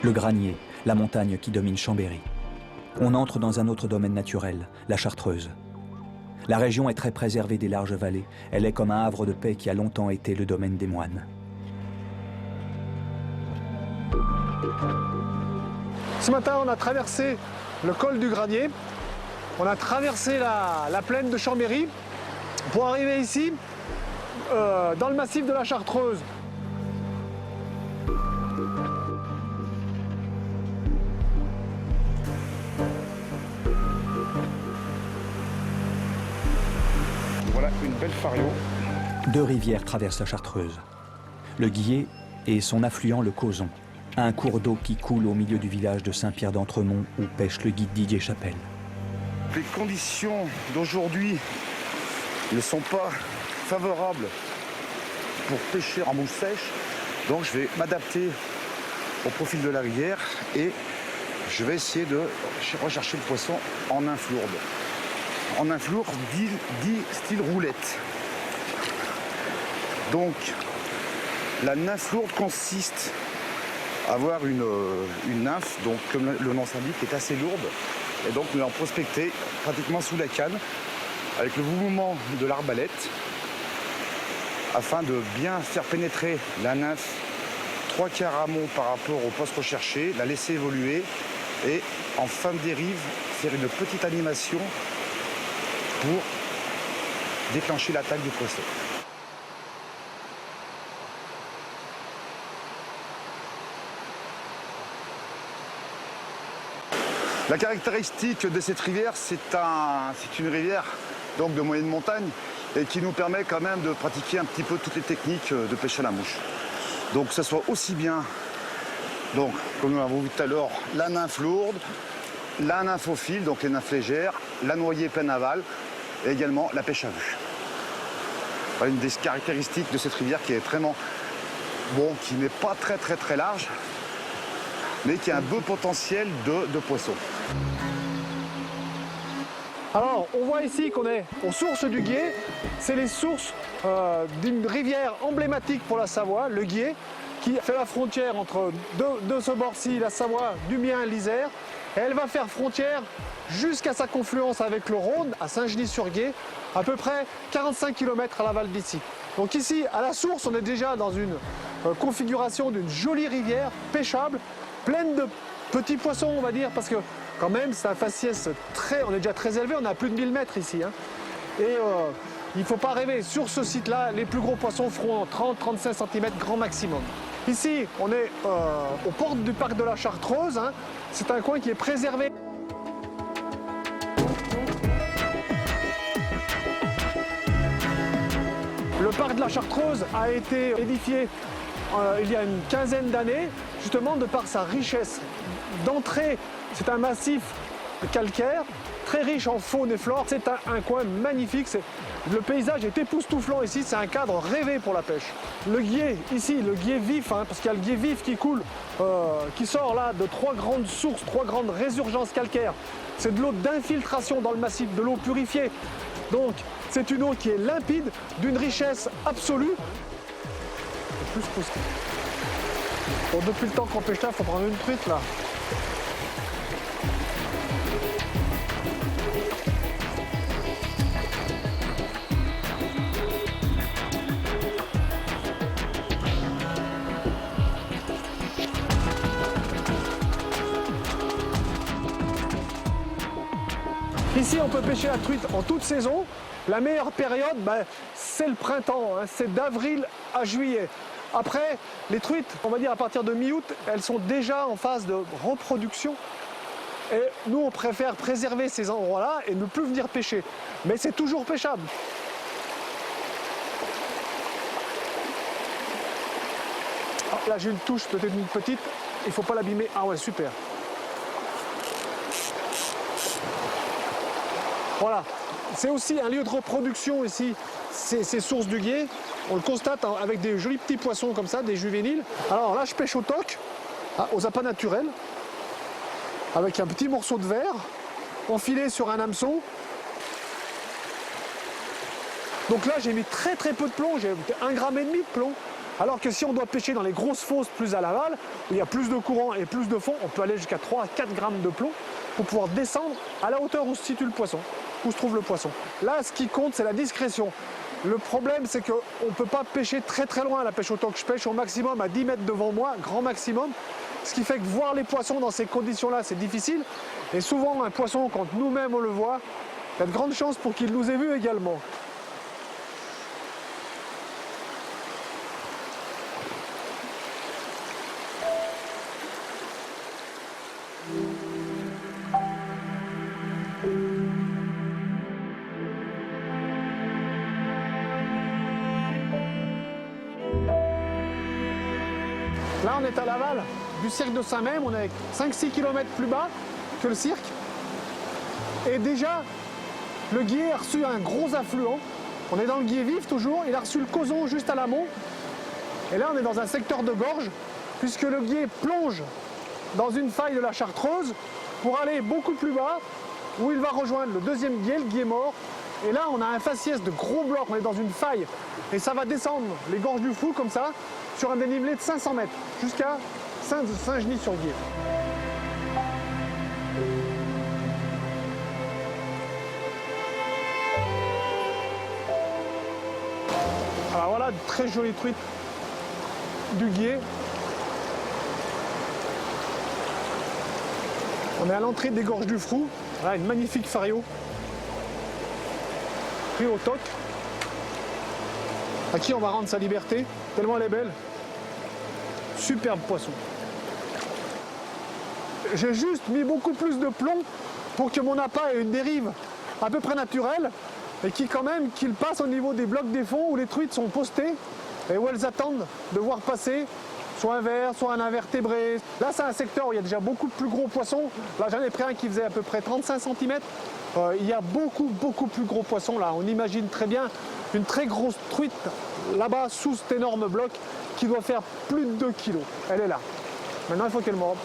Le Granier, la montagne qui domine Chambéry. On entre dans un autre domaine naturel, la Chartreuse. La région est très préservée des larges vallées. Elle est comme un havre de paix qui a longtemps été le domaine des moines. Ce matin, on a traversé le col du Granier. On a traversé la plaine de Chambéry pour arriver ici, dans le massif de la Chartreuse. Voilà une belle fario. Deux rivières traversent la Chartreuse. Le Guiers et son affluent le Cauzon, un cours d'eau qui coule au milieu du village de Saint-Pierre-d'Entremont où pêche le guide Didier Chapelle. Les conditions d'aujourd'hui ne sont pas favorables pour pêcher en mouche sèche, donc je vais m'adapter au profil de la rivière et je vais essayer de rechercher le poisson en nymphe lourde. En nymphe lourde, dit style roulette. Donc la nymphe lourde consiste à avoir une nymphe, donc comme le nom s'indique, qui est assez lourde. Et donc nous allons prospecter pratiquement sous la canne avec le mouvement de l'arbalète afin de bien faire pénétrer la nymphe 3/4 amont par rapport au poste recherché, la laisser évoluer et en fin de dérive faire une petite animation pour déclencher l'attaque du poisson. La caractéristique de cette rivière, c'est une rivière donc de moyenne montagne et qui nous permet quand même de pratiquer un petit peu toutes les techniques de pêche à la mouche. Donc que ce soit aussi bien, donc, comme nous l'avons vu tout à l'heure, la nymphe lourde, la nymphe au fil, donc les nymphes légères, la noyée plein aval et également la pêche à vue. Voilà une des caractéristiques de cette rivière qui est vraiment, bon, qui n'est pas très large, mais qui a un beau potentiel de poissons. Alors, on voit ici qu'on est aux sources du Guiers. C'est les sources d'une rivière emblématique pour la Savoie, le Guiers, qui fait la frontière entre de ce bord-ci, la Savoie, du Mien, l'Isère. Et elle va faire frontière jusqu'à sa confluence avec le Rhône, à Saint-Genis-sur-Guiers, à peu près 45 km à l'aval d'ici. Donc ici, à la source, on est déjà dans une configuration d'une jolie rivière pêchable, pleine de petits poissons, on va dire, parce que quand même, c'est un faciès on est déjà très élevé, on a plus de 1000 mètres ici. Hein. Et il ne faut pas rêver, sur ce site-là, les plus gros poissons feront 30-35 cm grand maximum. Ici, on est aux portes du parc de la Chartreuse. Hein. C'est un coin qui est préservé. Le parc de la Chartreuse a été édifié il y a une quinzaine d'années, justement de par sa richesse d'entrée. C'est un massif calcaire, très riche en faune et flore. C'est un coin magnifique. Le paysage est époustouflant ici, c'est un cadre rêvé pour la pêche. Le guier, ici, le guier vif, hein, parce qu'il y a le guier vif qui coule, qui sort là de 3 grandes sources, 3 grandes résurgences calcaires. C'est de l'eau d'infiltration dans le massif, de l'eau purifiée. Donc, c'est une eau qui est limpide, d'une richesse absolue. Bon, depuis le temps qu'on pêche là, il faut prendre une truite là. Ici, on peut pêcher la truite en toute saison. La meilleure période, c'est le printemps, hein, c'est d'avril à juillet. Après, les truites, on va dire à partir de mi-août, elles sont déjà en phase de reproduction. Et nous, on préfère préserver ces endroits-là et ne plus venir pêcher. Mais c'est toujours pêchable. Ah, là, j'ai une touche, peut-être une petite. Il ne faut pas l'abîmer. Ah ouais, super. Voilà. C'est aussi un lieu de reproduction ici, ces sources du Guiers. On le constate avec des jolis petits poissons comme ça, des juvéniles. Alors là, je pêche au toc, aux appâts naturels, avec un petit morceau de verre, enfilé sur un hameçon. Donc là, j'ai mis très peu de plomb, j'ai 1,5 g de plomb. Alors que si on doit pêcher dans les grosses fosses plus à l'aval, où il y a plus de courant et plus de fond, on peut aller jusqu'à 3 à 4 grammes de plomb pour pouvoir descendre à la hauteur où se situe le poisson, où se trouve le poisson. Là, ce qui compte, c'est la discrétion. Le problème, c'est qu'on ne peut pas pêcher très très loin à la pêche au thon. Je pêche au maximum à 10 mètres devant moi, grand maximum. Ce qui fait que voir les poissons dans ces conditions-là, c'est difficile. Et souvent, un poisson, quand nous-mêmes on le voit, il y a de grandes chances pour qu'il nous ait vus également. Là, on est à l'aval du cirque de Saint-Même, on est 5-6 km plus bas que le cirque. Et déjà, le Guiers a reçu un gros affluent. On est dans le Guiers vif toujours, il a reçu le Cozon juste à l'amont. Et là, on est dans un secteur de gorge, puisque le Guiers plonge dans une faille de la Chartreuse pour aller beaucoup plus bas, où il va rejoindre le deuxième Guiers, le Guiers mort. Et là, on a un faciès de gros blocs, on est dans une faille. Et ça va descendre les gorges du Fou comme ça, sur un dénivelé de 500 mètres, jusqu'à Saint-Genis-sur-Guiers. Alors voilà, de très jolies truites du Guiers. On est à l'entrée des gorges du Frou. Voilà, une magnifique fario. Pris au toc. À qui on va rendre sa liberté, tellement elle est belle. Superbe poisson. J'ai juste mis beaucoup plus de plomb pour que mon appât ait une dérive à peu près naturelle et qu'il passe au niveau des blocs des fonds où les truites sont postées et où elles attendent de voir passer soit un ver, soit un invertébré. Là, c'est un secteur où il y a déjà beaucoup de plus gros poissons. Là, j'en ai pris un qui faisait à peu près 35 cm. Il y a beaucoup plus gros poissons là. On imagine très bien une très grosse truite là-bas sous cet énorme bloc qui doit faire plus de 2 kg. Elle est là. Maintenant, il faut qu'elle morde.